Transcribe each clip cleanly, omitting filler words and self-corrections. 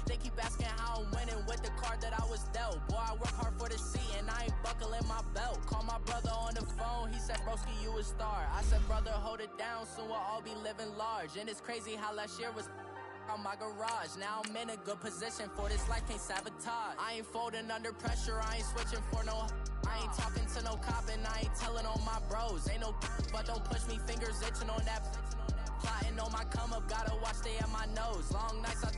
They keep asking how I'm winning with the card that I was dealt. Boy, I work hard for the seat and I ain't buckling my belt. Call my brother on the phone, he said, broski, you a star. I said, brother, hold it down, soon we'll all be living large. And it's crazy how last year was on my garage. Now I'm in a good position for this life, can't sabotage. I ain't folding under pressure, I ain't switching for no. I ain't talking to no cop and I ain't telling on my bros. Ain't no but don't push me, fingers itching on that. Plotting on my come up, gotta watch stay at my nose. Long nights I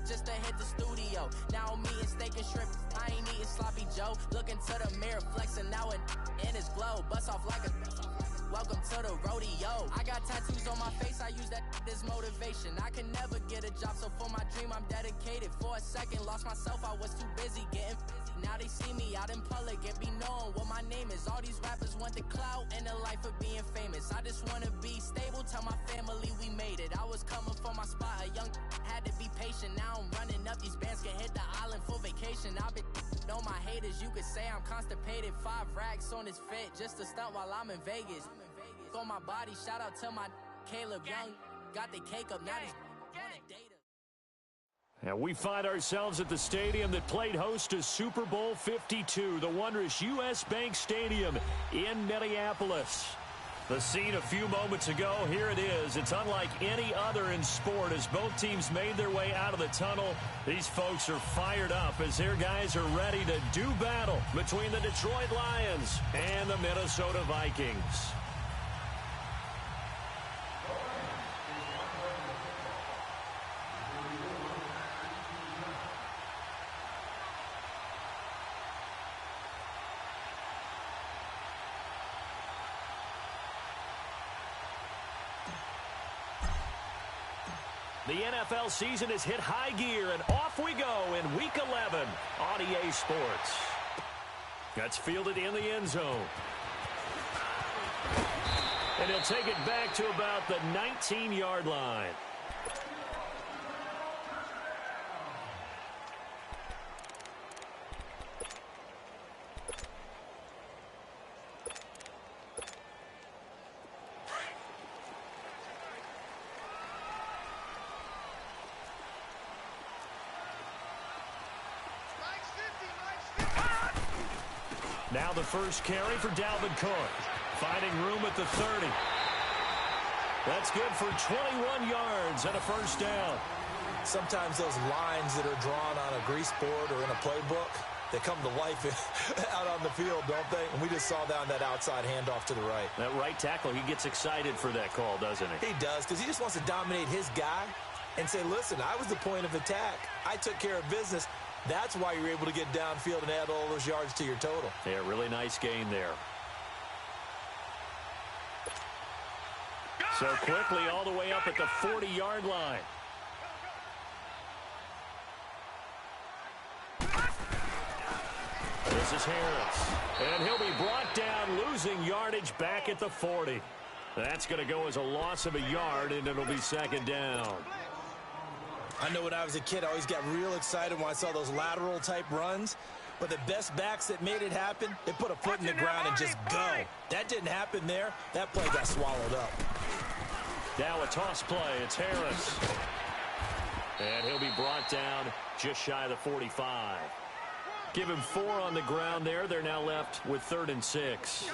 just to hit the studio. Now I'm eating steak and shrimp, I ain't eating sloppy Joe. Looking to the mirror, flexing now and in his glow. Bust off like a welcome to the rodeo. I got tattoos on my face, I use that as motivation. I can never get a job, so for my dream I'm dedicated. For a second, lost myself, I was too busy getting now they see me out in public and be knowing what my name is. All these rappers want the clout and the life of being famous. I just wanna be stable, tell my family we made it. I was coming for my spot, a young had to be patient. Now I'm running up, these bands can hit the island for vacation. I've been on my haters, you could say I'm constipated. 5 racks on his fit, just to stunt while I'm in Vegas. On my body, shout out to my Caleb Young. Got the cake up, now he's wanna date her. And we find ourselves at the stadium that played host to Super Bowl 52, the wondrous U.S. Bank Stadium in Minneapolis. The scene a few moments ago, here it is. It's unlike any other in sport as both teams made their way out of the tunnel. These folks are fired up as their guys are ready to do battle between the Detroit Lions and the Minnesota Vikings. The NFL season has hit high gear, and off we go in Week 11 on EA Sports. That's fielded in the end zone. And he'll take it back to about the 19-yard line. Now the first carry for Dalvin Cook. Finding room at the 30. That's good for 21 yards and a first down. Sometimes those lines that are drawn on a grease board or in a playbook, they come to life out on the field, don't they? And we just saw that on that outside handoff to the right. That right tackle, he gets excited for that call, doesn't he? He does, because he just wants to dominate his guy and say, listen, I was the point of attack. I took care of business. That's why you're able to get downfield and add all those yards to your total. Yeah, really nice gain there. So quickly all the way up at the 40-yard line. This is Harris. And he'll be brought down, losing yardage back at the 40. That's going to go as a loss of a yard, and it'll be second down. I know when I was a kid, I always got real excited when I saw those lateral-type runs. But the best backs that made it happen, they put a foot in the ground and just go. That didn't happen there. That play got swallowed up. Now a toss play. It's Harris. And he'll be brought down just shy of the 45. Give him 4 on the ground there. They're now left with 3rd and 6.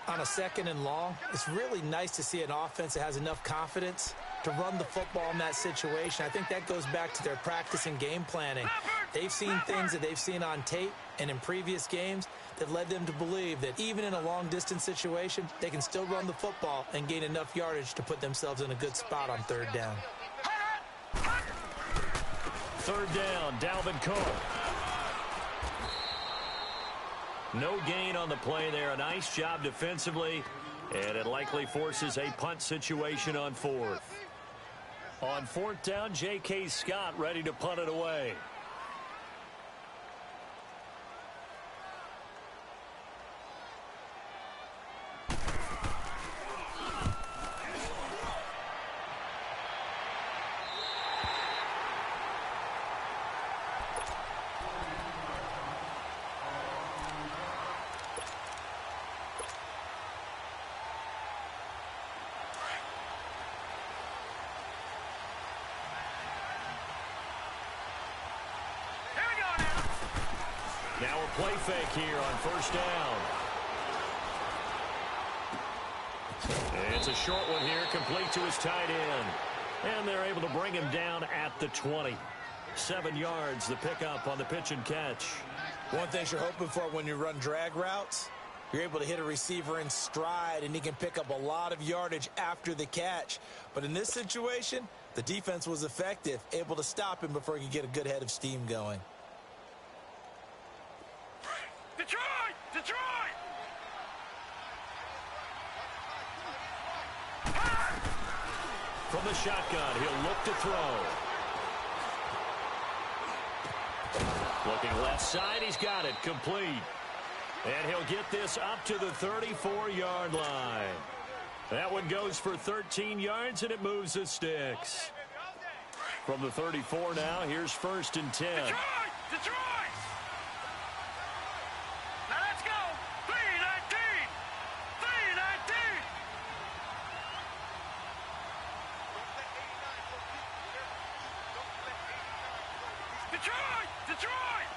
On a 2nd and long, it's really nice to see an offense that has enough confidence to run the football in that situation. I think that goes back to their practice and game planning. They've seen things that they've seen on tape and in previous games that led them to believe that even in a long-distance situation, they can still run the football and gain enough yardage to put themselves in a good spot on 3rd down. 3rd down, Dalvin Cook. No gain on the play there. A nice job defensively, and it likely forces a punt situation on 4th. On 4th down, J.K. Scott ready to punt it away. Now a play fake here on first down. It's a short one here, complete to his tight end. And they're able to bring him down at the 20. 7 yards, the pickup on the pitch and catch. One thing you're hoping for when you run drag routes, you're able to hit a receiver in stride, and he can pick up a lot of yardage after the catch. But in this situation, the defense was effective, able to stop him before he could get a good head of steam going. Detroit! Detroit! From the shotgun, he'll look to throw. Looking left side, he's got it, complete. And he'll get this up to the 34-yard line. That one goes for 13 yards, and it moves the sticks. From the 34 now, here's 1st and 10. Detroit! Detroit! Now let's go! 3-19! 3-19! Detroit! Detroit!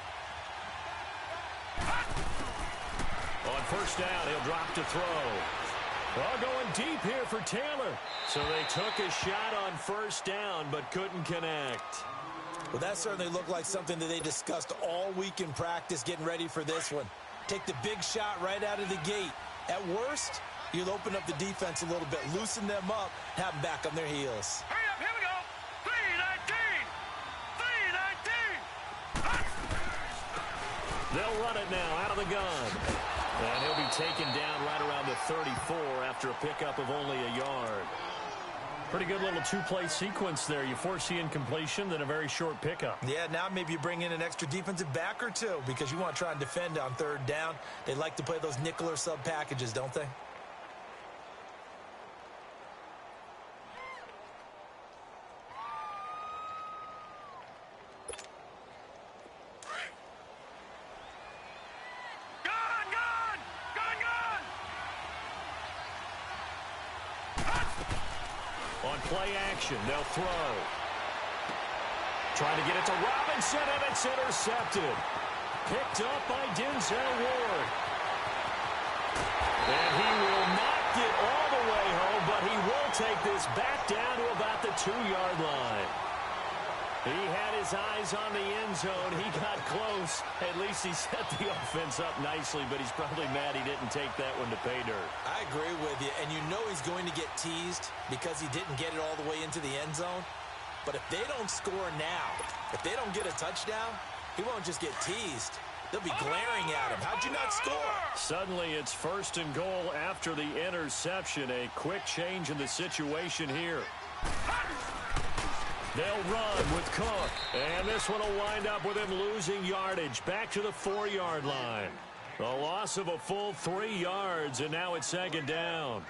On first down, he'll drop to throw. Well, going deep here for Taylor. So they took a shot on first down, but couldn't connect. Well, that certainly looked like something that they discussed all week in practice, getting ready for this one. Take the big shot right out of the gate. At worst, you'll open up the defense a little bit, loosen them up, have them back on their heels. Hurry up, here we go! 3-19! 3-19! They'll run it now out of the gun. And he'll be taken down right around the 34 after a pickup of only a yard. Pretty good little two-play sequence there. You force the incompletion, then a very short pickup. Yeah, now maybe you bring in an extra defensive back or two because you want to try and defend on 3rd down. They like to play those nickel or sub packages, don't they? Play action, they'll throw. Trying to get it to Robinson, and it's intercepted. Picked up by Denzel Ward. And he will not get all the way home, but he will take this back down to about the 2-yard line. He had his eyes on the end zone. He got close. At least he set the offense up nicely, but he's probably mad he didn't take that one to pay dirt. I agree with you, and you know he's going to get teased because he didn't get it all the way into the end zone. But if they don't score now, if they don't get a touchdown, he won't just get teased. They'll be glaring at him. How'd you not score? Suddenly it's 1st and goal after the interception. A quick change in the situation here. They'll run with Cook. And this one will wind up with him losing yardage back to the 4-yard line. A loss of a full 3 yards, and now it's 2nd down.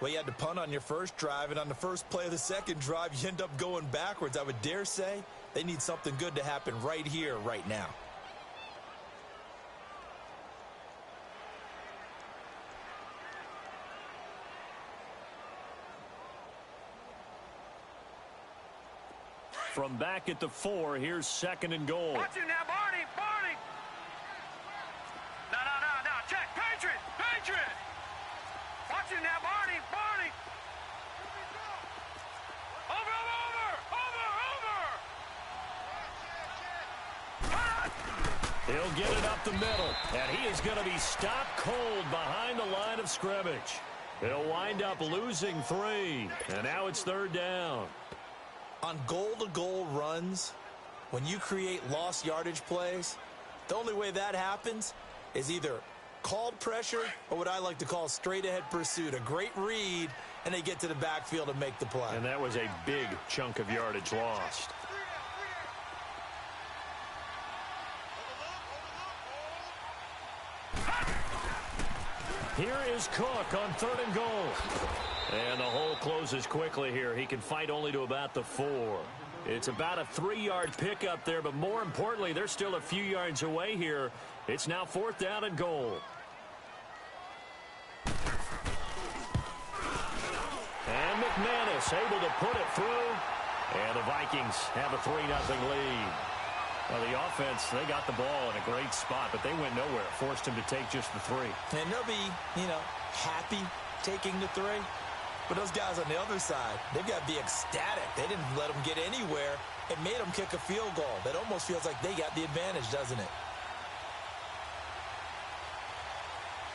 Well, you had to punt on your first drive, and on the first play of the second drive, you end up going backwards. I would dare say they need something good to happen right here, right now. From back at the 4, here's 2nd and goal. Watch you now, Barney! Barney! No, check! Patriot! Patriot! Watch you now, Barney! Barney! Over! He'll get it up the middle, and he is going to be stopped cold behind the line of scrimmage. He'll wind up losing 3, and now it's 3rd down. On goal-to-goal runs, when you create lost yardage plays, the only way that happens is either called pressure or what I like to call straight-ahead pursuit. A great read, and they get to the backfield and make the play. And that was a big chunk of yardage lost. Here is Cook on 3rd and goal. And the hole closes quickly here. He can fight only to about the 4. It's about a 3-yard pickup there, but more importantly, they're still a few yards away here. It's now 4th down and goal. And McManus able to put it through. And the Vikings have a 3-0 lead. Well, the offense, they got the ball in a great spot, but they went nowhere. Forced him to take just the 3. And they'll be, happy taking the 3. But those guys on the other side, they've got to be ecstatic. They didn't let them get anywhere. It made them kick a field goal. That almost feels like they got the advantage, doesn't it?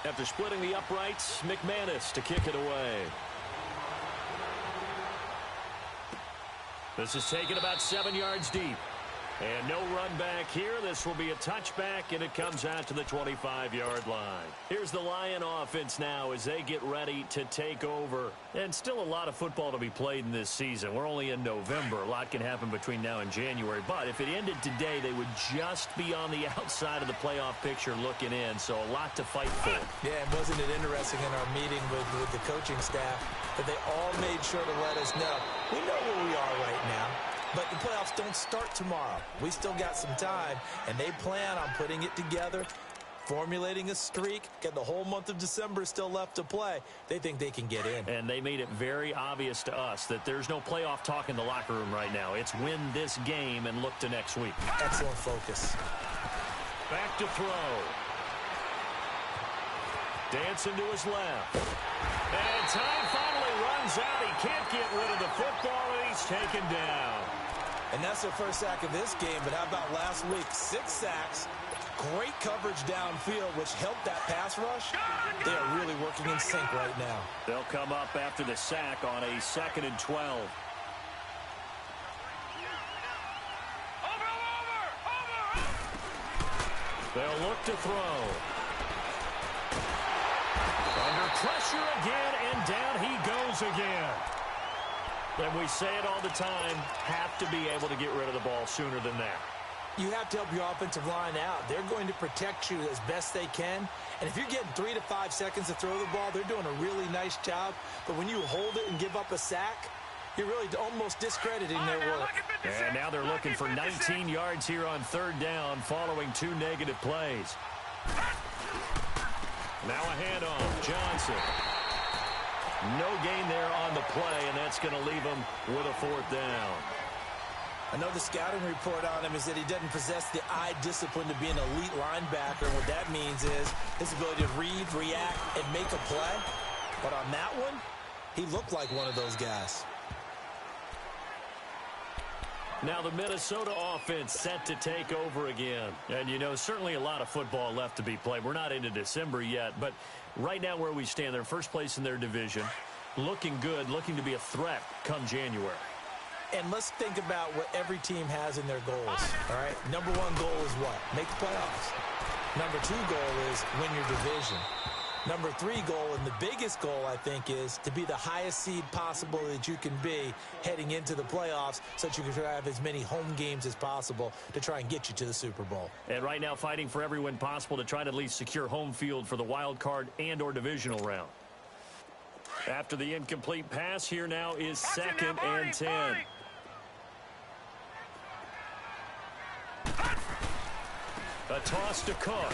After splitting the uprights, McManus to kick it away. This is taken about 7 yards deep. And no run back here. This will be a touchback, and it comes out to the 25-yard line. Here's the Lion offense now as they get ready to take over. And still a lot of football to be played in this season. We're only in November. A lot can happen between now and January. But if it ended today, they would just be on the outside of the playoff picture looking in. So a lot to fight for. Yeah, and wasn't it interesting in our meeting with the coaching staff that they all made sure to let us know, we know where we are right now. But the playoffs don't start tomorrow. We still got some time, and they plan on putting it together, formulating a streak, get the whole month of December still left to play. They think they can get in. And they made it very obvious to us that there's no playoff talk in the locker room right now. It's win this game and look to next week. Excellent focus. Back to throw. Dancing to his left. And time finally runs out. He can't get rid of the football, and he's taken down. And that's their first sack of this game, but how about last week? 6 sacks, great coverage downfield, which helped that pass rush. They are really working in sync right now. They'll come up after the sack on a 2nd and 12. They'll look to throw. Under pressure again, and down he goes again. And we say it all the time, have to be able to get rid of the ball sooner than that. You have to help your offensive line out. They're going to protect you as best they can. And if you're getting 3 to 5 seconds to throw the ball, they're doing a really nice job. But when you hold it and give up a sack, you're really almost discrediting their work. And now they're looking for 19 yards here on 3rd down following 2 negative plays. Now a handoff. Johnson. No gain there on the play, and that's going to leave him with a 4th down. I know the scouting report on him is that he doesn't possess the eye discipline to be an elite linebacker. What that means is his ability to read, react, and make a play. But on that one, he looked like one of those guys. Now the Minnesota offense set to take over again. And, certainly a lot of football left to be played. We're not into December yet, but right now where we stand, they're first place in their division. Looking good, looking to be a threat come January. And let's think about what every team has in their goals, all right? Number 1 goal is what? Make the playoffs. Number 2 goal is win your division. Number 3 goal, and the biggest goal, I think, is to be the highest seed possible that you can be heading into the playoffs so that you can have as many home games as possible to try and get you to the Super Bowl. And right now fighting for every win possible to try to at least secure home field for the wild card and or divisional round. After the incomplete pass, here now is 2nd and 10. A toss to Cook.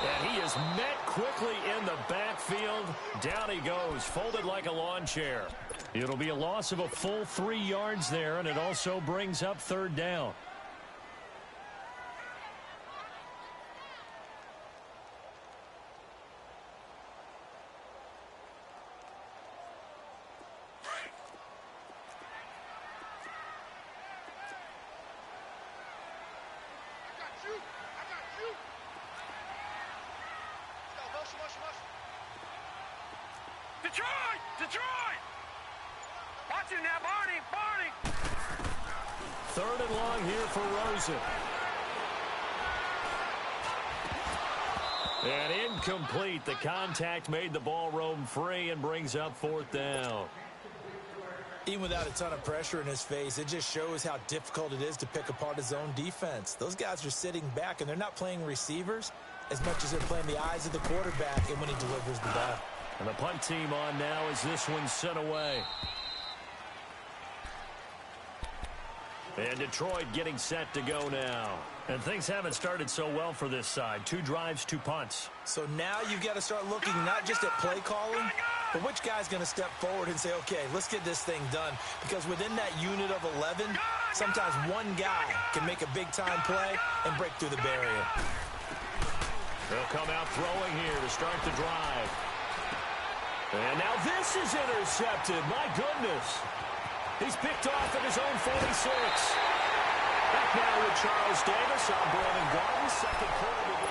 And he is met quickly in the backfield. Down he goes, folded like a lawn chair. It'll be a loss of a full 3 yards there, and it also brings up 3rd down. Detroit! Watch it now, Barney! 3rd and long here for Rosen. And incomplete. The contact made the ball roam free and brings up 4th down. Even without a ton of pressure in his face, it just shows how difficult it is to pick apart his own defense. Those guys are sitting back, and they're not playing receivers as much as they're playing the eyes of the quarterback and when he delivers the ball. And the punt team on now as this one's sent away. And Detroit getting set to go now. And things haven't started so well for this side. 2 drives, 2 punts. So now you've got to start looking not just at play calling, but which guy's going to step forward and say, okay, let's get this thing done. Because within that unit of 11, Sometimes one guy can make a big-time play and break through the barrier. They'll come out throwing here to start the drive. And now this is intercepted. My goodness. He's picked off at his own 46. Back now with Charles Davis on Brandon Garden. Second quarter begins.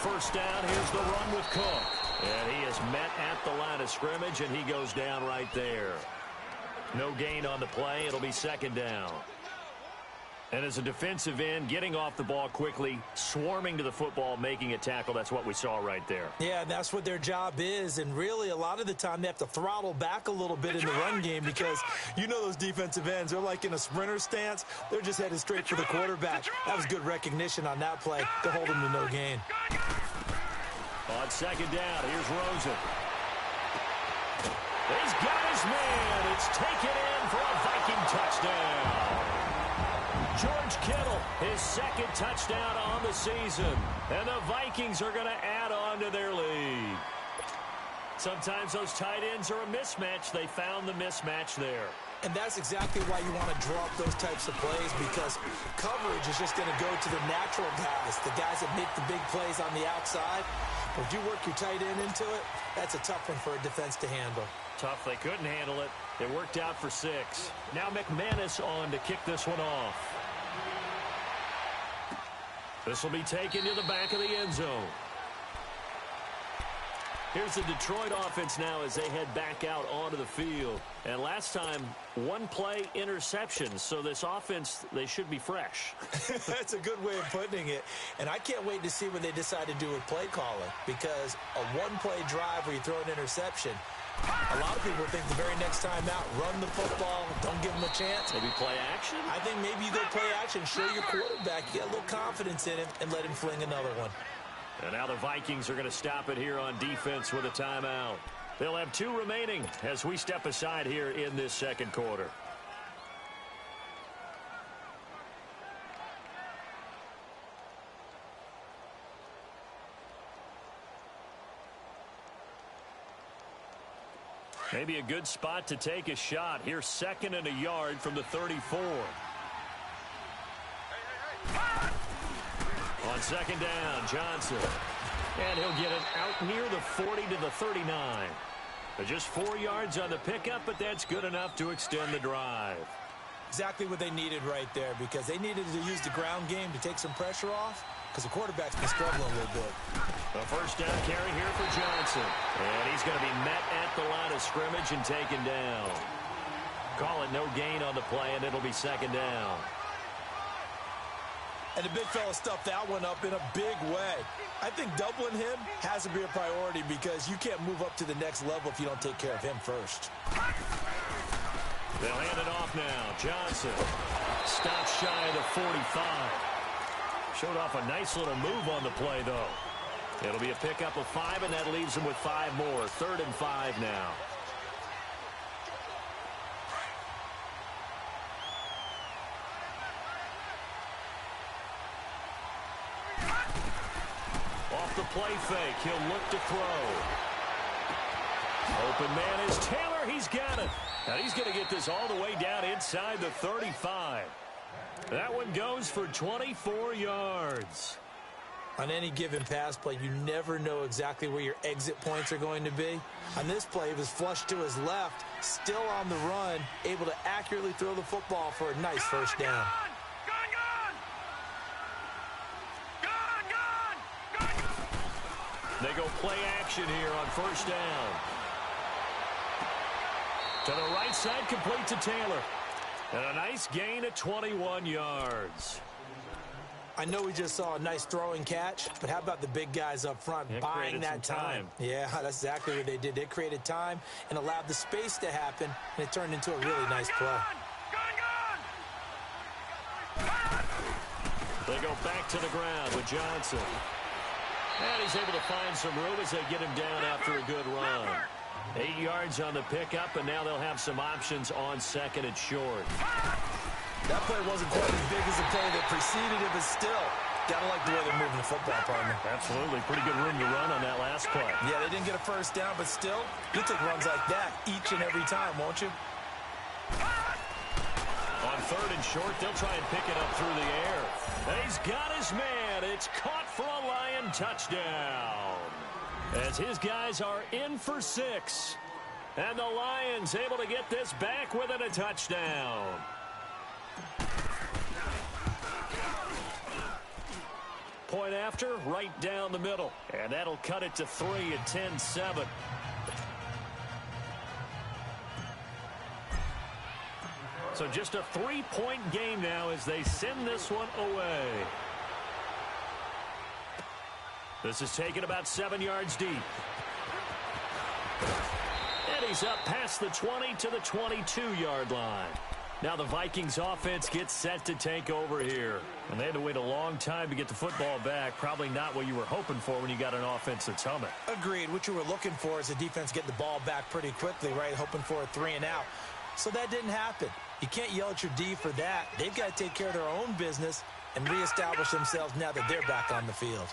First down, here's the run with Cook. And he is met at the line of scrimmage, and he goes down right there. No gain on the play. It'll be second down. And as a defensive end, getting off the ball quickly, swarming to the football, making a tackle, that's what we saw right there. Yeah, that's what their job is. And really, a lot of the time, they have to throttle back a little bit in the run game because you know those defensive ends, they're like in a sprinter stance. They're just headed straight for the quarterback. That was good recognition on that play to hold him to no gain. On second down, here's Rosen. He's got his man. It's taken in for a Viking touchdown. George Kittle, his second touchdown on the season. And the Vikings are going to add on to their lead. Sometimes those tight ends are a mismatch. They found the mismatch there. And that's exactly why you want to draw up those types of plays, because coverage is just going to go to the natural guys, the guys that make the big plays on the outside. But if you work your tight end into it, that's a tough one for a defense to handle. Tough. They couldn't handle it. It worked out for 6. Now McManus on to kick this one off. This will be taken to the back of the end zone. Here's the Detroit offense now as they head back out onto the field. And last time, one play interception. So this offense, they should be fresh. That's a good way of putting it. And I can't wait to see what they decide to do with play calling, because a one-play drive where you throw an interception, a lot of people think the very next time out, run the football, don't give them a chance. Maybe play action? I think maybe you go play action, show your quarterback, you get a little confidence in him, and let him fling another one. And now the Vikings are going to stop it here on defense with a timeout. They'll have 2 remaining as we step aside here in this second quarter. Maybe a good spot to take a shot. Here's 2nd and a yard from the 34. On second down, Johnson. And he'll get it out near the 40 to the 39. Just 4 yards on the pickup, but that's good enough to extend the drive. Exactly what they needed right there, because they needed to use the ground game to take some pressure off, because the quarterback's been struggling a little bit. The first down carry here for Johnson. And he's going to be met at the line of scrimmage and taken down. Call it no gain on the play, and it'll be second down. And the big fella stuffed that one up in a big way. I think doubling him has to be a priority, because you can't move up to the next level if you don't take care of him first. They'll hand it off now. Johnson stops shy of the 45. Showed off a nice little move on the play, though. It'll be a pickup of 5, and that leaves them with 5 more. 3rd and 5 now. Off the play fake, he'll look to throw. Open man is Taylor. He's got it. And he's going to get this all the way down inside the 35. That one goes for 24 yards. On any given pass play, you never know exactly where your exit points are going to be. On this play, he was flushed to his left, still on the run, able to accurately throw the football for a nice first down. They go play action here on first down. To the right side, complete to Taylor. And a nice gain of 21 yards. I know we just saw a nice throwing catch, but how about the big guys up front buying that time? Yeah, that's exactly what they did. They created time and allowed the space to happen, and it turned into a really nice play. They go back to the ground with Johnson. And he's able to find some room as they get him down after a good run. 8 yards on the pickup, and now they'll have some options on 2nd and short. That play wasn't quite as big as the play that preceded it, but still, Gotta like the way they're moving the football, partner. Absolutely. Pretty good room to run on that last play. Yeah, they didn't get a first down, but still, you'll take runs like that each and every time, won't you? On 3rd and short, they'll try and pick it up through the air. And he's got his man. It's caught for a Lion touchdown. As his guys are in for 6. And the Lions able to get this back within a touchdown. Point after, right down the middle. And that'll cut it to 3 at 10-7. So just a 3-point game now as they send this one away. This is taken about 7 yards deep. And he's up past the 20 to the 22-yard line. Now the Vikings offense gets set to take over here. And they had to wait a long time to get the football back. Probably not what you were hoping for when you got an offense that's humming. Agreed. What you were looking for is the defense getting the ball back pretty quickly, right? Hoping for a 3 and out. So that didn't happen. You can't yell at your D for that. They've got to take care of their own business and reestablish themselves now that they're back on the field.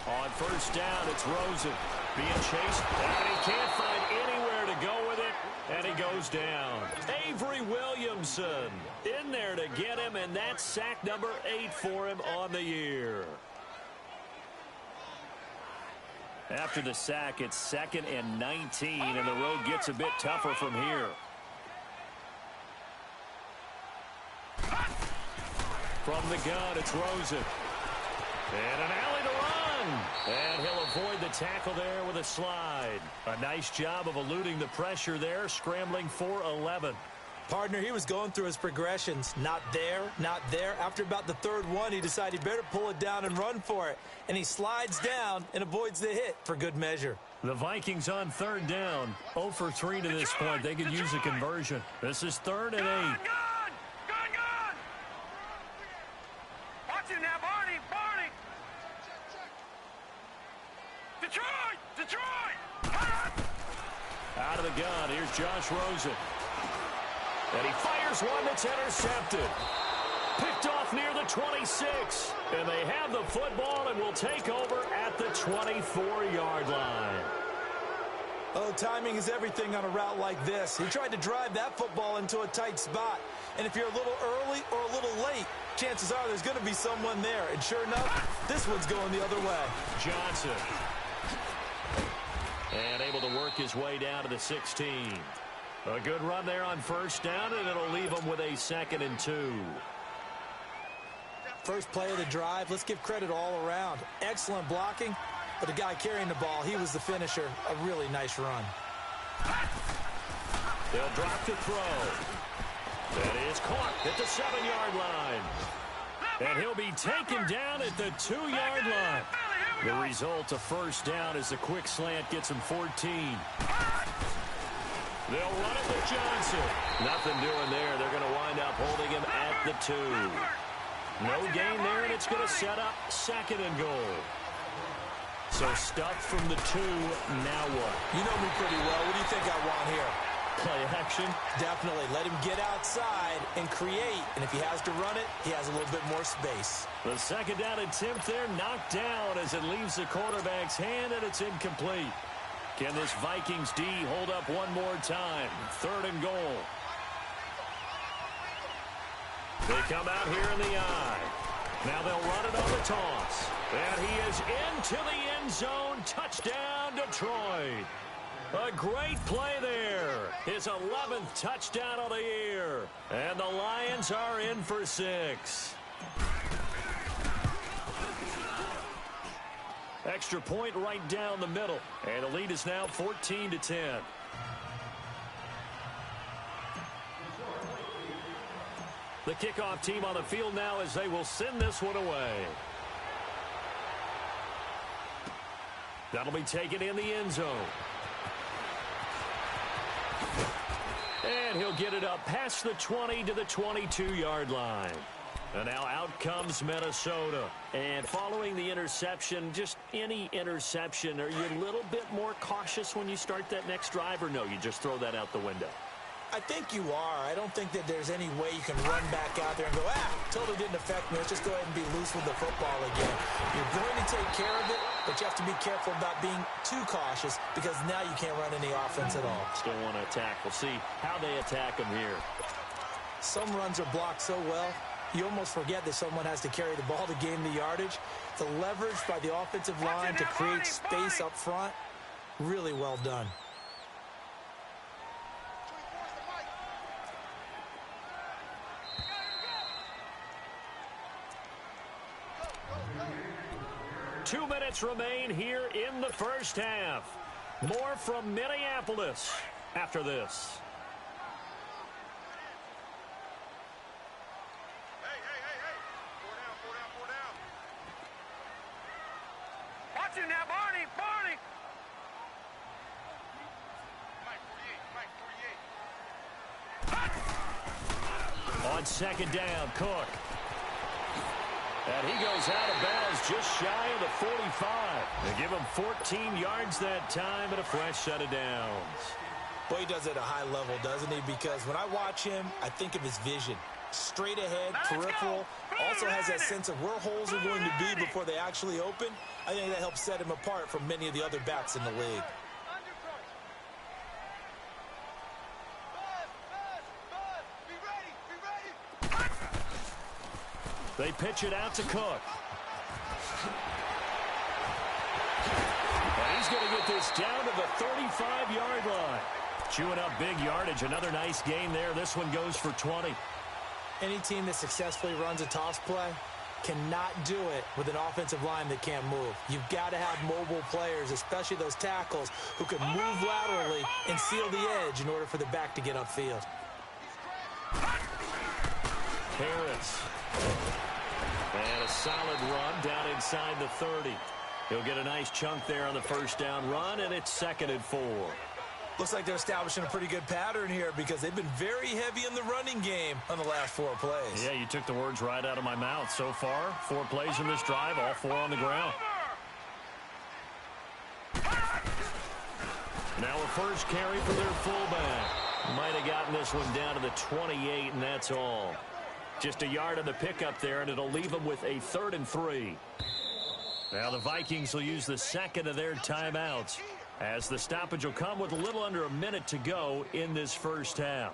On 1st down, it's Rosen being chased, and he can't find anywhere to go with it, and he goes down. Avery Williamson in there to get him, and that's sack number 8 for him on the year. After the sack, it's 2nd and 19, and the road gets a bit tougher from here. From the gun, it's Rosen. And an alley to run. And he'll avoid the tackle there with a slide. A nice job of eluding the pressure there, scrambling for 11. Partner, he was going through his progressions. Not there, not there. After about the 3rd one, he decided he better pull it down and run for it. And he slides down and avoids the hit for good measure. The Vikings on 3rd down. 0 for 3 to this point. They could use a conversion. This is 3rd and 8. Gun! Watch it now, Barney! Detroit! Out of the gun, here's Josh Rosen. And he fires one that's intercepted. Picked off near the 26. And they have the football and will take over at the 24-yard line. Oh, timing is everything on a route like this. He tried to drive that football into a tight spot. And if you're a little early or a little late, chances are there's going to be someone there. And sure enough, this one's going the other way. Johnson. And able to work his way down to the 16. A good run there on 1st down, and it'll leave him with a 2nd and 2. First play of the drive, let's give credit all around. Excellent blocking, but the guy carrying the ball, he was the finisher. A really nice run. They'll drop the throw. That is caught at the 7-yard line. And he'll be taken down at the 2-yard line. The result, a 1st down as the quick slant gets him 14. They'll run it with Johnson. Nothing doing there. They're going to wind up holding him at the 2. No gain there, and it's going to set up 2nd and goal. So stuck from the 2. Now what? You know me pretty well. What do you think I want here? Play action? Definitely. Let him get outside and create. And if he has to run it, he has a little bit more space. The 2nd down attempt there knocked down as it leaves the quarterback's hand, and it's incomplete. Can this Vikings D hold up one more time? 3rd and goal. They come out here in the eye. Now they'll run it on the toss. And he is into the end zone. Touchdown, Detroit. A great play there. His 11th touchdown of the year. And the Lions are in for 6. Extra point right down the middle. And the lead is now 14-10. The kickoff team on the field now as they will send this one away. That'll be taken in the end zone. And he'll get it up past the 20 to the 22-yard line. And now out comes Minnesota. And following the interception, just any interception, are you a little bit more cautious when you start that next drive, or no, you just throw that out the window? I think you are. I don't think that there's any way you can run back out there and go, totally didn't affect me. Let's just go ahead and be loose with the football again. You're going to take care of it, but you have to be careful about being too cautious because now you can't run any offense at all. Still want to attack. We'll see how they attack him here. Some runs are blocked so well, you almost forget that someone has to carry the ball to gain the yardage. The leverage by the offensive line to create space up front, really well done. Two minutes remain here in the first half. More from Minneapolis after this. Hey. Four down. Watch him now, Barney. Mike 48. On second down, Cook. And he goes out of bounds just shy of the 45. They give him 14 yards that time and a fresh set of downs. Boy, he does it at a high level, doesn't he? Because when I watch him, I think of his vision. Straight ahead, peripheral. Also has that sense of where holes are going to be before they actually open. I think that helps set him apart from many of the other backs in the league. They pitch it out to Cook. And he's going to get this down to the 35-yard line. Chewing up big yardage. Another nice gain there. This one goes for 20. Any team that successfully runs a toss play cannot do it with an offensive line that can't move. You've got to have mobile players, especially those tackles, who can move laterally and seal the edge in order for the back to get upfield. Harris. And a solid run down inside the 30. He'll get a nice chunk there on the first down run, and it's 2nd and 4. Looks like they're establishing a pretty good pattern here because they've been very heavy in the running game on the last 4 plays. Yeah, you took the words right out of my mouth. So far, 4 plays in this drive, all 4 on the ground. Now a first carry for their fullback. Might have gotten this one down to the 28, and that's all. Just a yard on the pickup there, and it'll leave them with a 3rd and 3. Now the Vikings will use the second of their timeouts, as the stoppage will come with a little under a minute to go in this first half.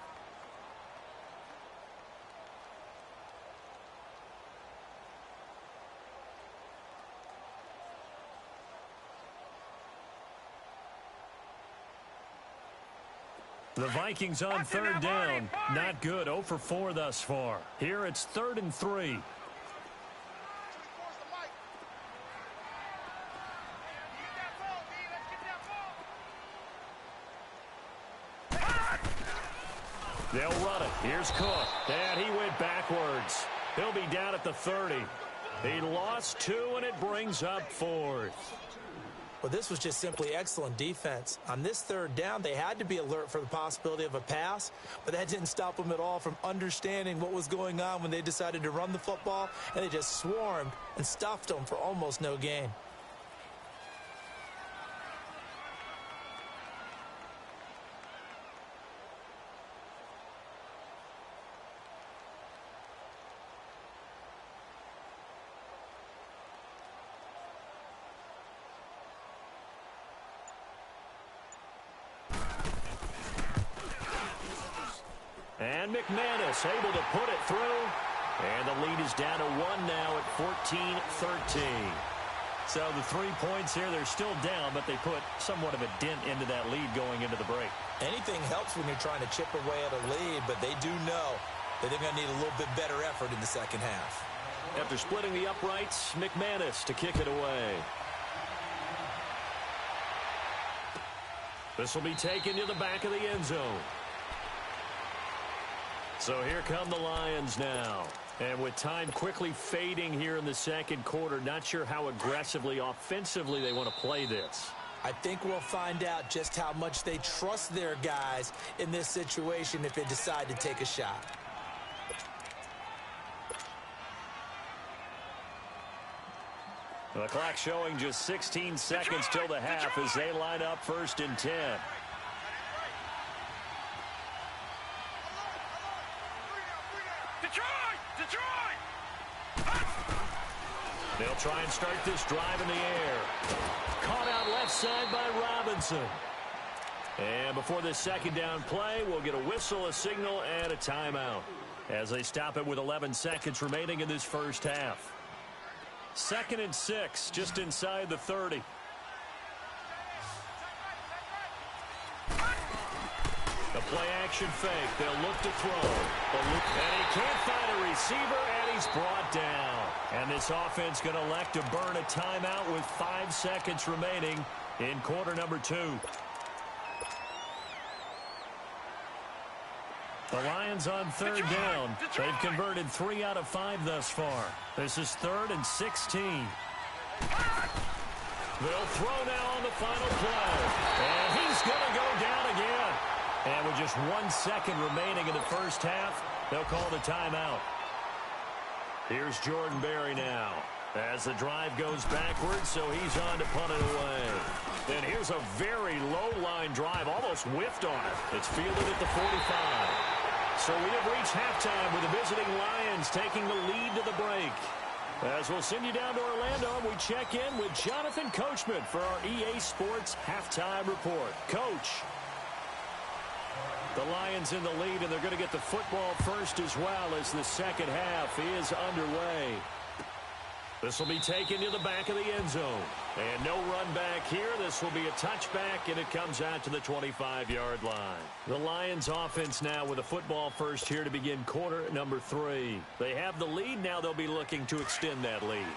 The Vikings on 3rd down. Not good. 0 for 4 thus far. Here it's 3rd and 3. They'll run it. Here's Cook. And he went backwards. He'll be down at the 30. He lost 2, and it brings up 4th. Well, this was just simply excellent defense. On this 3rd down, they had to be alert for the possibility of a pass, but that didn't stop them at all from understanding what was going on when they decided to run the football, and they just swarmed and stuffed them for almost no gain. And McManus able to put it through. And the lead is down to 1 now at 14-13. So the 3 points here, they're still down, but they put somewhat of a dent into that lead going into the break. Anything helps when you're trying to chip away at a lead, but they do know that they're going to need a little bit better effort in the second half. After splitting the uprights, McManus to kick it away. This will be taken to the back of the end zone. So here come the Lions now. And with time quickly fading here in the second quarter, not sure how aggressively, offensively they want to play this. I think we'll find out just how much they trust their guys in this situation if they decide to take a shot. The clock showing just 16 seconds till the half as they line up 1st and 10. They'll try and start this drive in the air. Caught out left side by Robinson. And before this second down play, we'll get a whistle, a signal, and a timeout as they stop it with 11 seconds remaining in this first half. 2nd and 6, just inside the 30. The play-action fake. They'll look to throw. And he can't find a receiver, and he's brought down. And this offense going to elect to burn a timeout with 5 seconds remaining in quarter number 2. The Lions on 3rd down. They've converted 3 out of 5 thus far. This is 3rd and 16. They'll throw now on the final play. And he's going to go down again. And with just 1 second remaining in the first half, they'll call the timeout. Here's Jordan Berry now as the drive goes backwards, so he's on to punt it away. Then here's a very low-line drive, almost whiffed on it. It's fielded at the 45. So we have reached halftime with the visiting Lions taking the lead to the break. As we'll send you down to Orlando, we check in with Jonathan Coachman for our EA Sports Halftime Report. Coach. The Lions in the lead, and they're going to get the football first as well as the second half is underway. This will be taken to the back of the end zone. And no run back here. This will be a touchback, and it comes out to the 25-yard line. The Lions offense now with a football first here to begin quarter number 3. They have the lead. Now they'll be looking to extend that lead.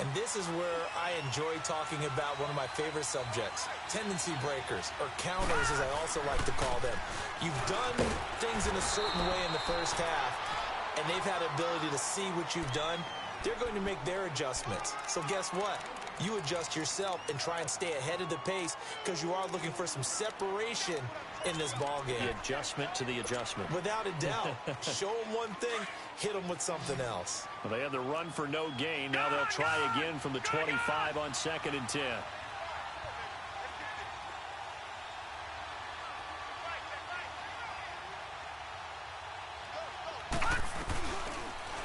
And this is where I enjoy talking about one of my favorite subjects, tendency breakers, or counters as I also like to call them. You've done things in a certain way in the first half, and they've had the ability to see what you've done. They're going to make their adjustments. So guess what? You adjust yourself and try and stay ahead of the pace because you are looking for some separation in this ball game. The adjustment to the adjustment. Without a doubt. Show them one thing, hit them with something else. Well, they had the run for no gain. Now they'll try again from the 25 on 2nd and 10.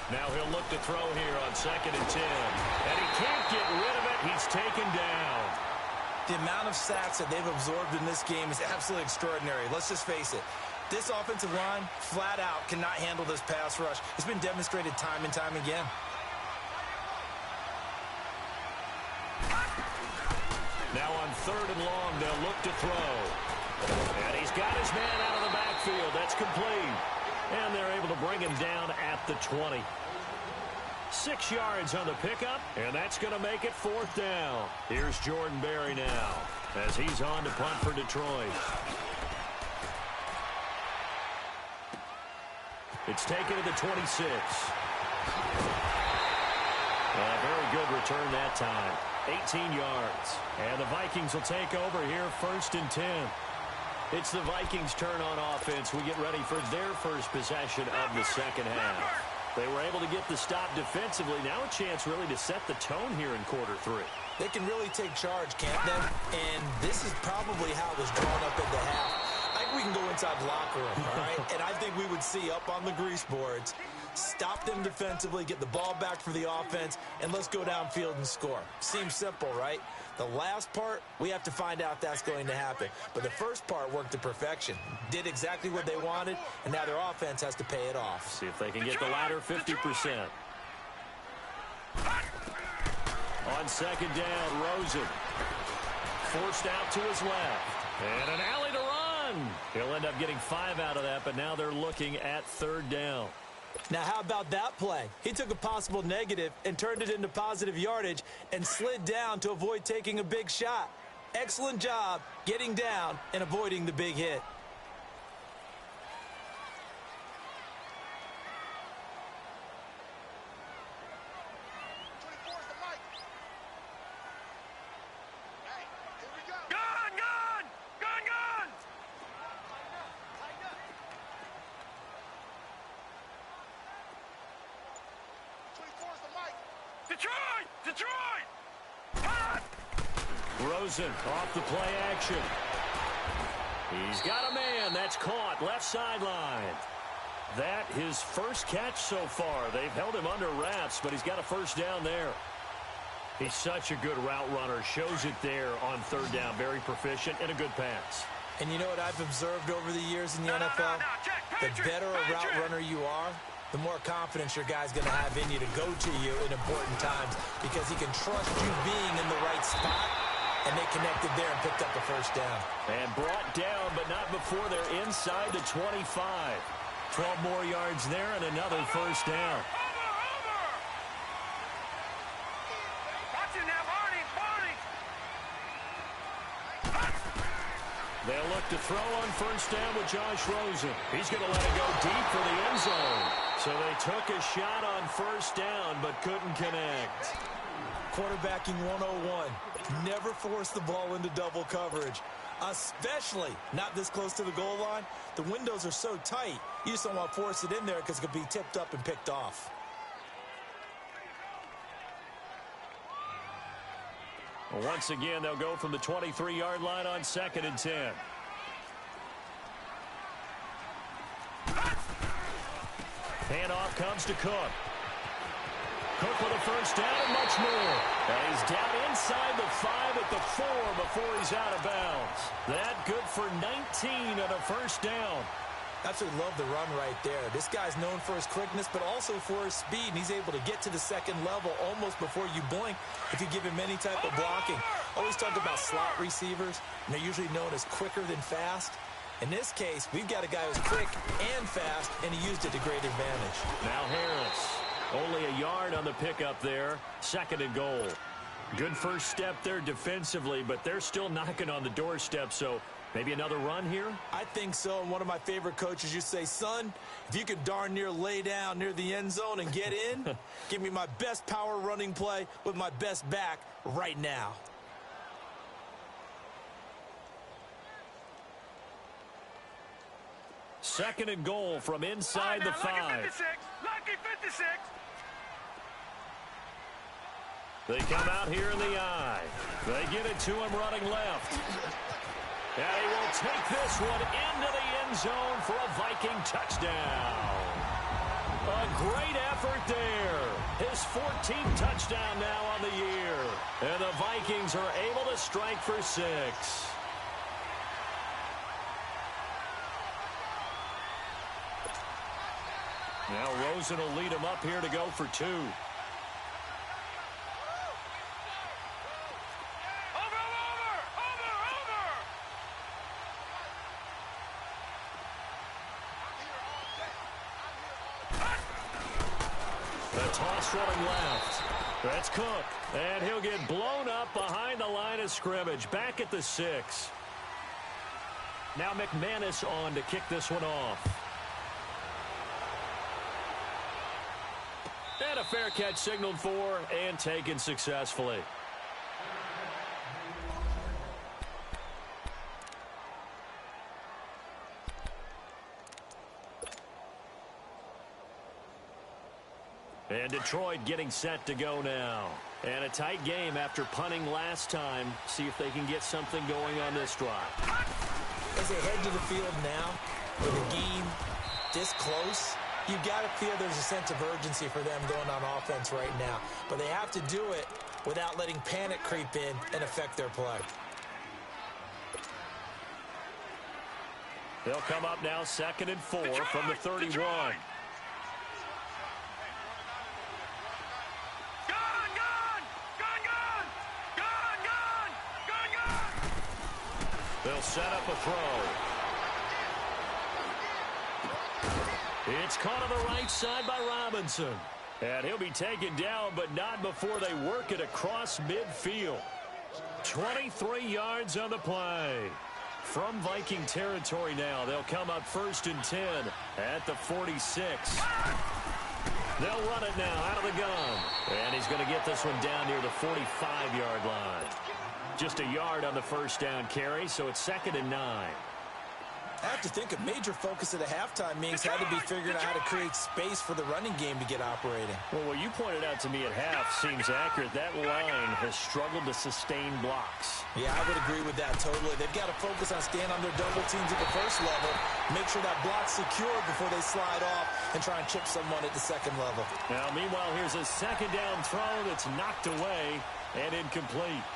Now he'll look to throw here on 2nd and 10. And he can't get rid of it. He's taken down. The amount of sacks that they've absorbed in this game is absolutely extraordinary. Let's just face it. This offensive line, flat out, cannot handle this pass rush. It's been demonstrated time and time again. Now on 3rd and long, they'll look to throw. And he's got his man out of the backfield. That's complete. And they're able to bring him down at the 20. 6 yards on the pickup, and that's going to make it 4th down. Here's Jordan Berry now as he's on to punt for Detroit. It's taken to the 26. A very good return that time. 18 yards. And the Vikings will take over here 1st and 10. It's the Vikings' turn on offense. We get ready for their first possession of the second half. They were able to get the stop defensively. Now a chance really to set the tone here in quarter 3. They can really take charge, can't they? And this is probably how it was drawn up at the half. I think we can go inside the locker room, all right? And I think we would see up on the grease boards, stop them defensively, get the ball back for the offense, and let's go downfield and score. Seems simple, right? The last part, we have to find out if that's going to happen. But the first part worked to perfection. Did exactly what they wanted, and now their offense has to pay it off. See if they can get the latter 50%. On 2nd down, Rosen. Forced out to his left. And an alley to run. He'll end up getting 5 out of that, but now they're looking at 3rd down. Now, how about that play? He took a possible negative and turned it into positive yardage and slid down to avoid taking a big shot. Excellent job getting down and avoiding the big hit. Rosen off the play action. He's got a man. That's caught left sideline. That his first catch so far. They've held him under wraps, but he's got a 1st down there. He's such a good route runner. Shows it there on third down. Very proficient and a good pass. And you know what I've observed over the years in the NFL? The better a route runner you are, the more confidence your guy's going to have in you to go to you in important times because he can trust you being in the right spot, and they connected there and picked up a first down. And brought down, but not before they're inside the 25. 12 more yards there and another first down. They'll look to throw on first down with Josh Rosen. He's going to let it go deep for the end zone. So they took a shot on first down, but couldn't connect. Quarterbacking 101. Never force the ball into double coverage, especially not this close to the goal line. The windows are so tight, you just don't want to force it in there because it could be tipped up and picked off. Well, once again, they'll go from the 23-yard line on 2nd and 10. Handoff comes to Cook. Cook with a first down and much more. And he's down inside the 5 at the 4 before he's out of bounds. That good for 19 and a first down. Absolutely love the run right there. This guy's known for his quickness, but also for his speed, and he's able to get to the second level almost before you blink if you give him any type of blocking. Always talk about slot receivers, and they're usually known as quicker than fast. In this case, we've got a guy who's quick and fast, and he used it to great advantage. Now Harris, only a yard on the pickup there, 2nd and goal. Good first step there defensively, but they're still knocking on the doorstep, so maybe another run here? I think so. And one of my favorite coaches used to say, son, if you could darn near lay down near the end zone and get in, give me my best power running play with my best back right now. Second and goal from inside the 5. Lucky 56. Lucky 56. They come out here in the I. They get it to him running left. And he will take this one into the end zone for a Viking touchdown. A great effort there. His 14th touchdown now on the year. And the Vikings are able to strike for 6. Now Rosen will lead him up here to go for 2. Toss running left. That's Cook. And he'll get blown up behind the line of scrimmage. Back at the 6. Now McManus on to kick this one off. And a fair catch signaled for and taken successfully. And Detroit getting set to go now. And a tight game after punting last time. See if they can get something going on this drive. As they head to the field now, with a game this close, you've got to feel there's a sense of urgency for them going on offense right now. But they have to do it without letting panic creep in and affect their play. They'll come up now 2nd and 4 from the 31. They'll set up a throw. It's caught on the right side by Robinson. And he'll be taken down, but not before they work it across midfield. 23 yards on the play. From Viking territory now, they'll come up 1st and 10 at the 46. They'll run it now out of the gun. And he's going to get this one down near the 45-yard line. Just a yard on the first down carry, so it's 2nd and 9. I have to think a major focus at the halftime meetings had to be figuring out how to create space for the running game to get operating. Well, what you pointed out to me at half seems accurate. That line has struggled to sustain blocks. Yeah, I would agree with that totally. They've got to focus on staying on their double teams at the first level, make sure that block's secure before they slide off and try and chip someone at the second level. Now, meanwhile, here's a second down throw that's knocked away and incomplete.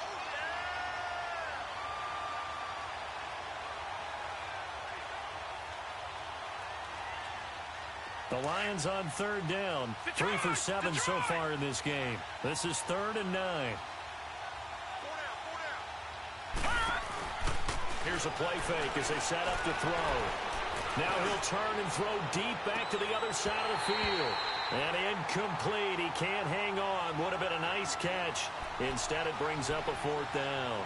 The Lions on third down, 3 for 7 so far in this game. This is 3rd and 9. Here's a play fake as they set up to throw. Now he'll turn and throw deep back to the other side of the field. And incomplete. He can't hang on. Would have been a nice catch. Instead, it brings up a 4th down.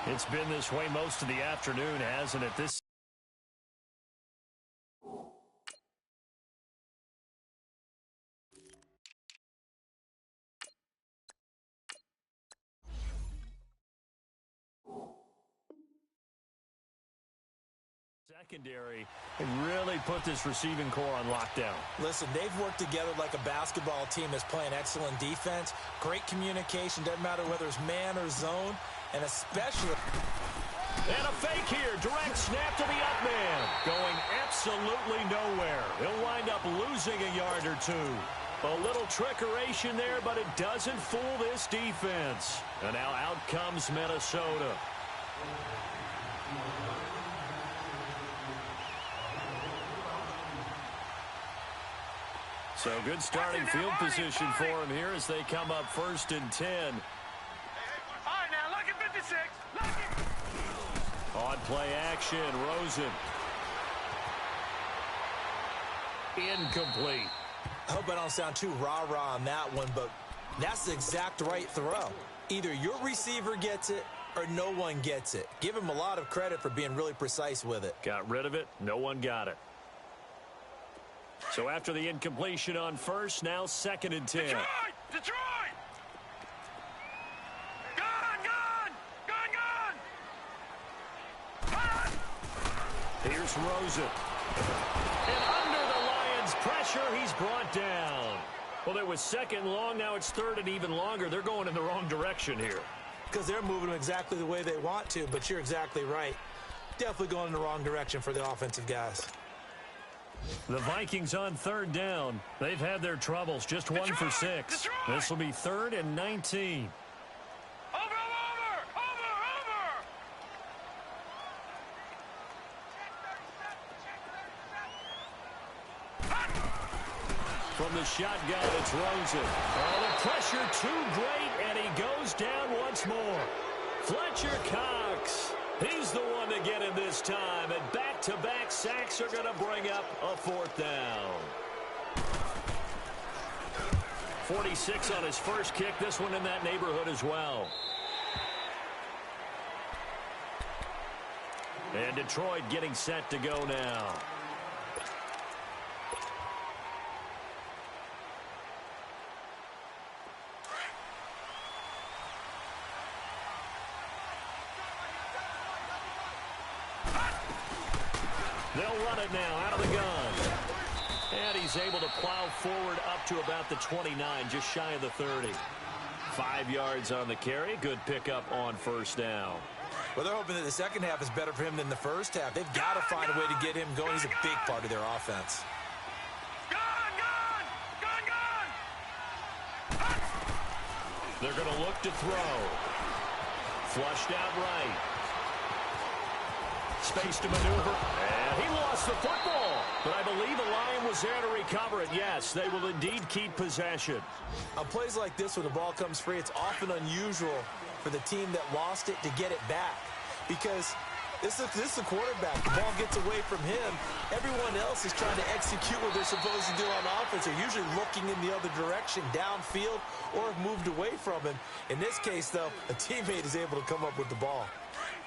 It's been this way most of the afternoon, hasn't it? This secondary and really put this receiving core on lockdown. Listen, they've worked together like a basketball team that's playing excellent defense, great communication, doesn't matter whether it's man or zone, and especially... And a fake here, direct snap to the up man, going absolutely nowhere. He'll wind up losing a yard or two. A little trickeration there, but it doesn't fool this defense. And now out comes Minnesota. So good starting field position for him here as they come up 1st and 10. All right, now, look at 56. On play action, Rosen. Incomplete. I hope I don't sound too rah-rah on that one, but that's the exact right throw. Either your receiver gets it or no one gets it. Give him a lot of credit for being really precise with it. Got rid of it. No one got it. So after the incompletion on 1st, now 2nd and 10. Detroit! Detroit! Gun! Here's Rosen. And under the Lions' pressure, he's brought down. Well, it was 2nd long. Now it's 3rd and even longer. They're going in the wrong direction here. Because they're moving them exactly the way they want to, but you're exactly right. Definitely going in the wrong direction for the offensive guys. The Vikings on 3rd down. They've had their troubles, just 1 for 6. This will be 3rd and 19. Over! From the shotgun, it's Rosen. Oh, the pressure too great, and he goes down once more. Fletcher Cox. He's the one to get him this time, and back-to-back sacks are going to bring up a 4th down. 46 on his first kick, this one in that neighborhood as well. And Detroit getting set to go now. They'll run it now out of the gun. And he's able to plow forward up to about the 29, just shy of the 30. 5 yards on the carry. Good pickup on 1st down. Well, they're hoping that the second half is better for him than the first half. They've got to find a way to get him going. He's a big part of their offense. Gun! They're going to look to throw. Flushed out right. Space to maneuver. And he lost the football. But I believe the Lion was there to recover it. Yes, they will indeed keep possession. On plays like this where the ball comes free, it's often unusual for the team that lost it to get it back. Because this is the quarterback. The ball gets away from him. Everyone else is trying to execute what they're supposed to do on offense. They're usually looking in the other direction, downfield, or have moved away from him. In this case, though, a teammate is able to come up with the ball.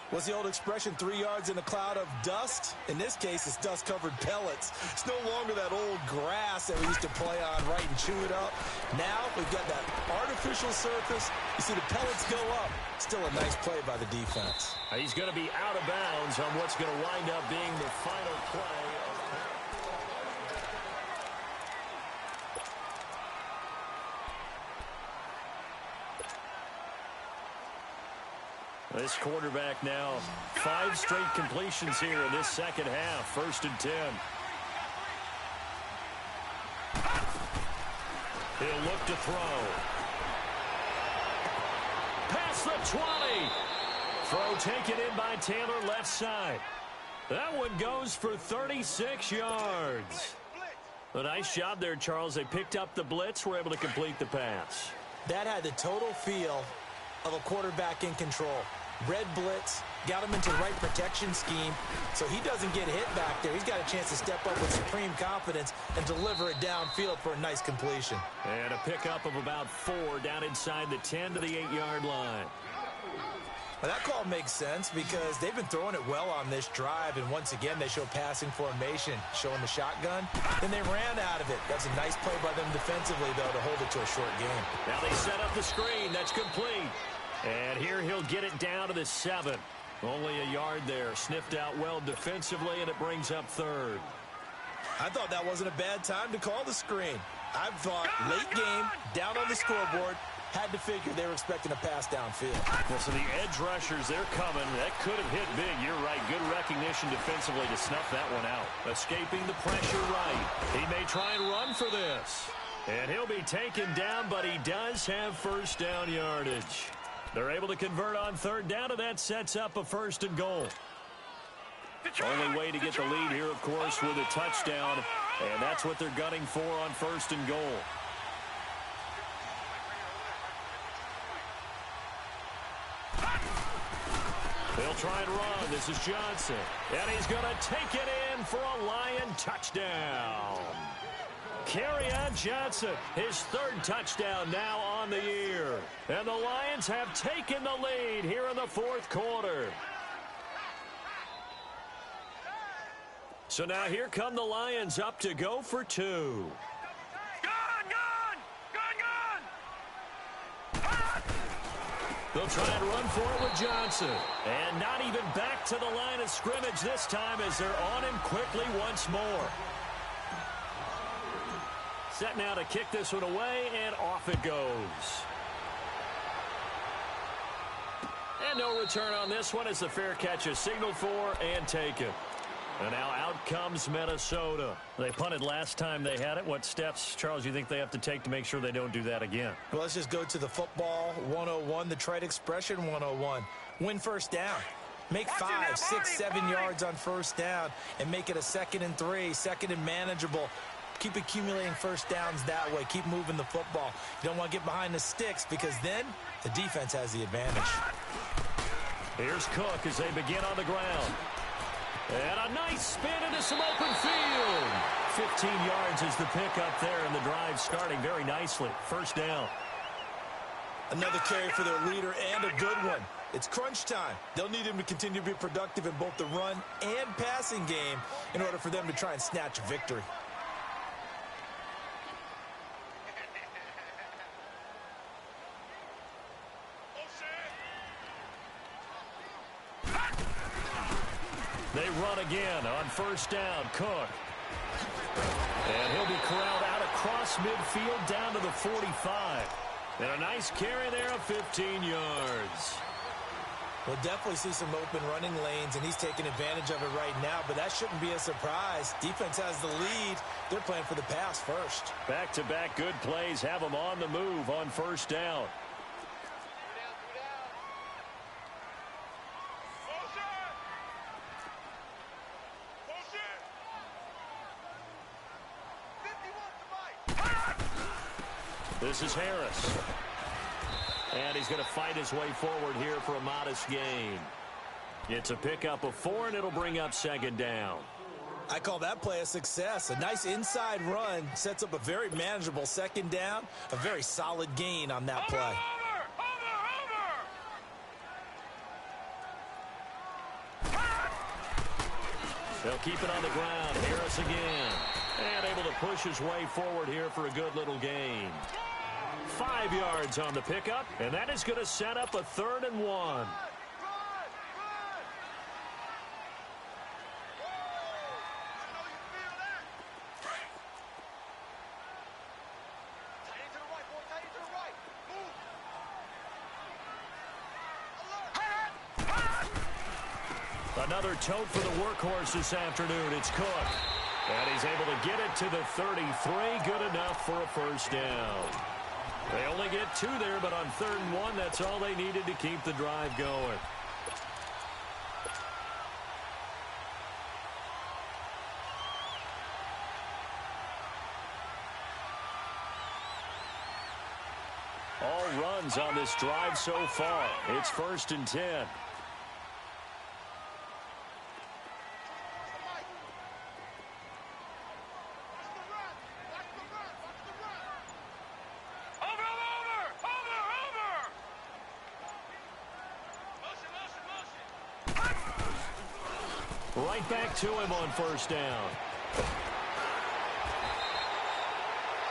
What's the old expression, 3 yards in a cloud of dust? In this case, it's dust-covered pellets. It's no longer that old grass that we used to play on, right, and chew it up. Now we've got that artificial artificial surface. You see the pellets go up. Still a nice play by the defense. He's going to be out of bounds on what's going to wind up being the final play. This quarterback now, 5 straight completions here in this second half. 1st and 10. He'll look to throw. Past the 20. Throw taken in by Taylor left side. That one goes for 36 yards. A nice job there, Charles. They picked up the blitz, were able to complete the pass. That had the total feel of a quarterback in control. Red blitz, got him into the right protection scheme, so he doesn't get hit back there. He's got a chance to step up with supreme confidence and deliver it downfield for a nice completion. And a pickup of about 4 down inside the 10 to the 8-yard line. Well, that call makes sense because they've been throwing it well on this drive, and once again they show passing formation, showing the shotgun. Then they ran out of it. That's a nice play by them defensively, though, to hold it to a short game. Now they set up the screen. That's complete. And here he'll get it down to the 7. Only a yard there. Sniffed out well defensively, and it brings up 3rd. I thought that wasn't a bad time to call the screen. I thought late game, down on the scoreboard, had to figure they were expecting a pass downfield. Well, so the edge rushers, they're coming. That could have hit big. You're right. Good recognition defensively to snuff that one out. Escaping the pressure right. He may try and run for this. And he'll be taken down, but he does have 1st down yardage. They're able to convert on 3rd down, and that sets up a 1st and goal. Only way to get the lead here, of course, with a touchdown, and that's what they're gunning for on 1st and goal. They'll try and run. This is Johnson, and he's going to take it in for a Lion touchdown. Kerryon Johnson, his 3rd touchdown now on the year. And the Lions have taken the lead here in the 4th quarter. So now here come the Lions up to go for 2. They'll try and run for it with Johnson. And not even back to the line of scrimmage this time as they're on him quickly once more. Set now to kick this one away, and off it goes. And no return on this one as the fair catch is signaled for and taken. And now out comes Minnesota. They punted last time they had it. What steps, Charles, you think they have to take to make sure they don't do that again? Well, let's just go to the football 101, the trite expression 101. Win 1st down. Make 5, 6, 7 yards on 1st down and make it a 2nd and 3, 2nd and manageable. Keep accumulating 1st downs that way. Keep moving the football. You don't want to get behind the sticks because then the defense has the advantage. Here's Cook as they begin on the ground. And a nice spin into some open field. 15 yards is the pickup there, and the drive starting very nicely. 1st down. Another carry for their leader and a good one. It's crunch time. They'll need him to continue to be productive in both the run and passing game in order for them to try and snatch a victory. They run again on 1st down. Cook. And he'll be corralled out across midfield down to the 45. And a nice carry there of 15 yards. We'll definitely see some open running lanes, and he's taking advantage of it right now, but that shouldn't be a surprise. Defense has the lead. They're playing for the pass first. Back-to-back good plays have them on the move on 1st down. This is Harris. And he's going to fight his way forward here for a modest gain. It's a pickup of 4, and it'll bring up 2nd down. I call that play a success. A nice inside run sets up a very manageable 2nd down. A very solid gain on that play. They'll keep it on the ground. Harris again. And able to push his way forward here for a good little gain. 5 yards on the pickup, and that is going to set up a 3rd and 1. Another tote for the workhorse this afternoon. It's Cook. And he's able to get it to the 33. Good enough for a first down. They only get 2 there, but on 3rd and 1, that's all they needed to keep the drive going. All runs on this drive so far. It's 1st and 10. Right back to him on 1st down.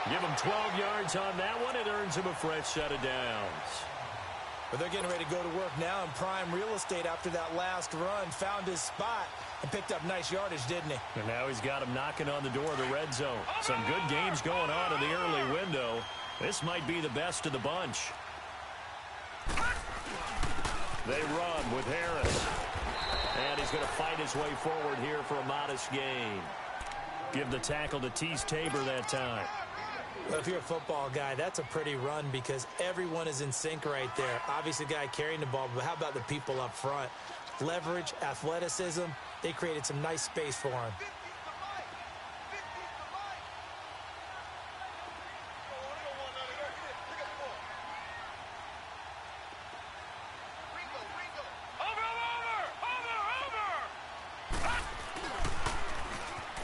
Give him 12 yards on that one. It earns him a fresh set of downs. But they're getting ready to go to work now in prime real estate after that last run. Found his spot and picked up nice yardage, didn't he? And now he's got him knocking on the door of the red zone. Some good games going on in the early window. This might be the best of the bunch. They run with Harris. And he's going to fight his way forward here for a modest gain. Give the tackle to Tease Tabor that time. Well, if you're a football guy, that's a pretty run because everyone is in sync right there. Obviously, the guy carrying the ball, but how about the people up front? Leverage, athleticism, they created some nice space for him.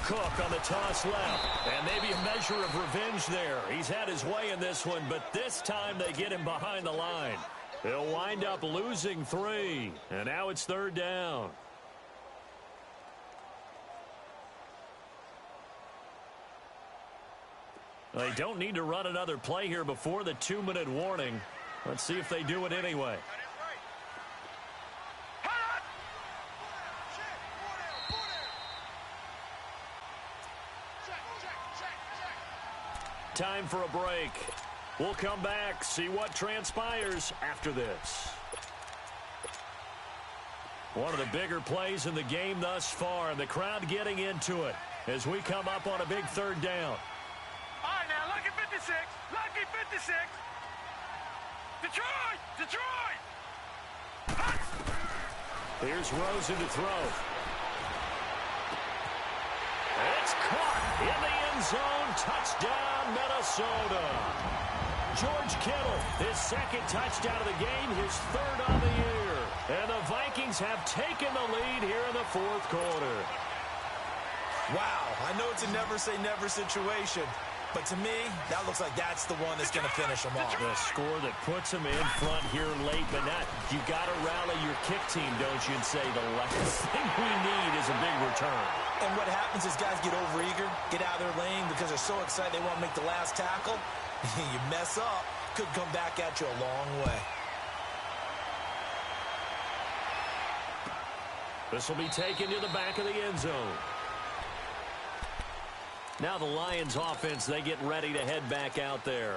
Cook on the toss left, and maybe a measure of revenge there. He's had his way in this one, but this time they get him behind the line. He'll wind up losing 3, and now it's 3rd down. They don't need to run another play here before the 2-minute warning. Let's see if they do it anyway. Time for a break. We'll come back, see what transpires after this. One of the bigger plays in the game thus far, and the crowd getting into it as we come up on a big 3rd down. All right, now, lucky 56. Lucky 56. Detroit! Detroit! Here's Rosen to throw. It's caught in the end zone. Touchdown, Minnesota. George Kittle, his 2nd touchdown of the game, his 3rd on the year. And the Vikings have taken the lead here in the 4th quarter. Wow, I know it's a never-say-never situation, but to me, that looks like that's the one that's going to finish them off. The score that puts them in front here late, but not. You got to rally your kick team, don't you, and say the last thing we need is a big return. And what happens is guys get overeager, get out of their lane because they're so excited they want to make the last tackle. You mess up, could come back at you a long way. This will be taken to the back of the end zone. Now the Lions offense, they get ready to head back out there.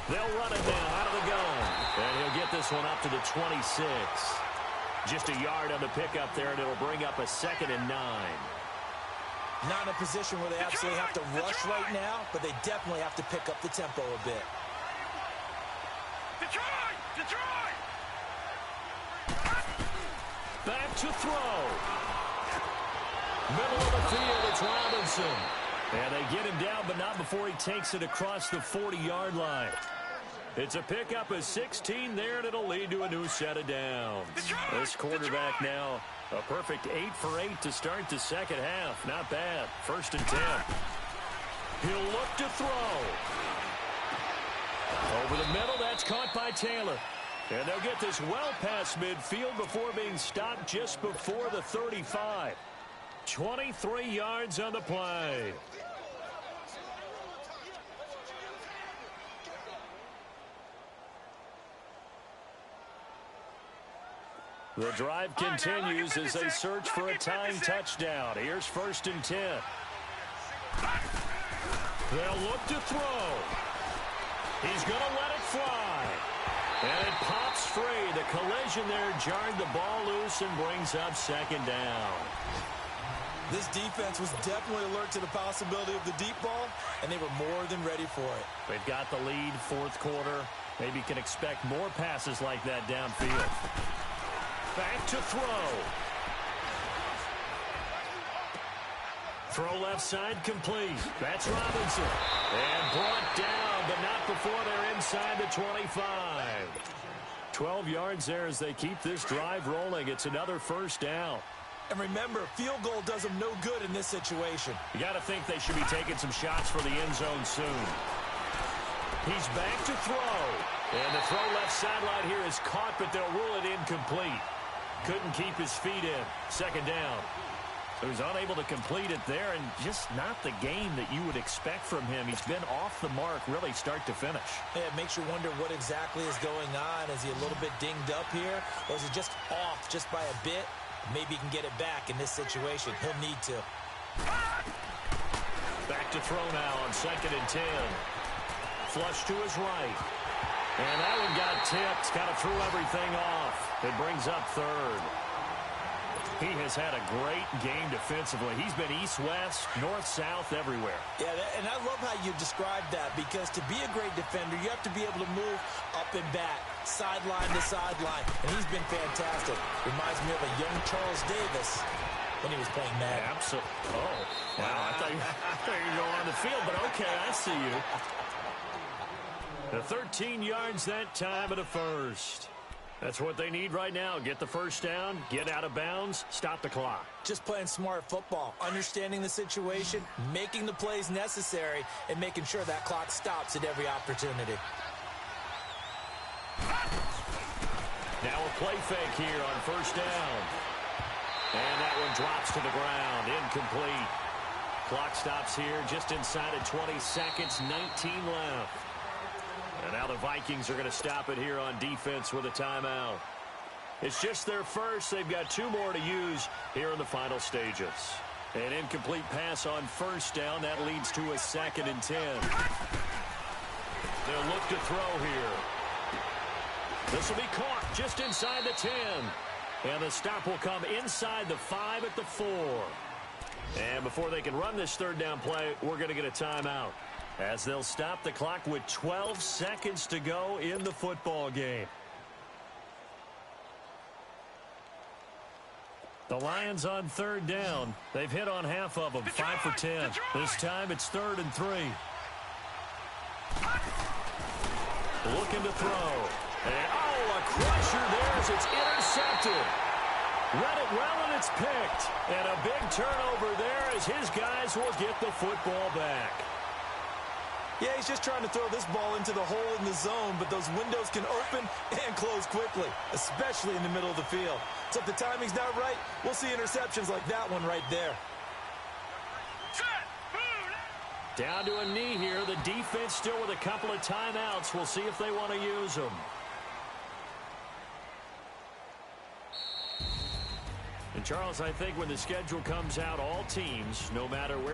They'll run it now out of the gun. And he'll get this one up to the 26. Just a yard on the pickup there, and it'll bring up a 2nd and 9. Not in a position where they absolutely have to rush right now, but they definitely have to pick up the tempo a bit. Detroit! Detroit! Back to throw. Middle of the field, it's Robinson. And they get him down, but not before he takes it across the 40-yard line. It's a pickup of 16 there, and it'll lead to a new set of downs. This quarterback now, a perfect 8 for 8 to start the 2nd half. Not bad. 1st and 10. He'll look to throw. Over the middle, that's caught by Taylor. And they'll get this well past midfield before being stopped just before the 35. 23 yards on the play. The drive continues as they search for a tying touchdown. Here's 1st and 10. They'll look to throw. He's going to let it fly. And it pops free. The collision there jarred the ball loose and brings up 2nd down. This defense was definitely alert to the possibility of the deep ball, and they were more than ready for it. They've got the lead, 4th quarter. Maybe can expect more passes like that downfield. Back to throw. Throw left side complete. That's Robinson. And brought down, but not before they're inside the 25. 12 yards there as they keep this drive rolling. It's another 1st down. And remember, field goal does them no good in this situation. You got to think they should be taking some shots for the end zone soon. He's back to throw. And the throw left sideline here is caught, but they'll rule it incomplete. Couldn't keep his feet in. 2nd down. He was unable to complete it there, and just not the game that you would expect from him. He's been off the mark really start to finish. Yeah, it makes you wonder what exactly is going on. Is he a little bit dinged up here, or is it just off just by a bit? Maybe he can get it back in this situation. He'll need to. Back to throw now on 2nd and 10. Flush to his right. And that one got tipped. Kind of threw everything off. It brings up 3rd. He has had a great game defensively. He's been east-west, north-south, everywhere. Yeah, and I love how you described that, because to be a great defender, you have to be able to move up and back, sideline to sideline, and he's been fantastic. Reminds me of a young Charles Davis when he was playing Madden. Absolutely. Oh, wow. I thought you were going on the field, but okay, I see you. The 13 yards that time of the 1st. That's what they need right now. Get the 1st down, get out of bounds, stop the clock. Just playing smart football, understanding the situation, making the plays necessary, and making sure that clock stops at every opportunity. Now a play fake here on 1st down. And that one drops to the ground, incomplete. Clock stops here just inside of 20 seconds, 19 left. And now the Vikings are going to stop it here on defense with a timeout. It's just their first. They've got 2 more to use here in the final stages. An incomplete pass on 1st down. That leads to a 2nd and 10. They'll look to throw here. This will be caught just inside the 10. And the stop will come inside the 5 at the 4. And before they can run this 3rd down play, we're going to get a timeout, as they'll stop the clock with 12 seconds to go in the football game. The Lions on 3rd down. They've hit on half of them, 5 for 10. This time it's 3rd and 3. Looking to throw. And, a crusher there as it's intercepted. Read it well, and it's picked. And a big turnover there as his guys will get the football back. Yeah, he's just trying to throw this ball into the hole in the zone, but those windows can open and close quickly, especially in the middle of the field. So if the timing's not right, we'll see interceptions like that one right there. Down to a knee here. The defense still with a couple of timeouts. We'll see if they want to use them. And, Charles, I think when the schedule comes out, all teams, no matter where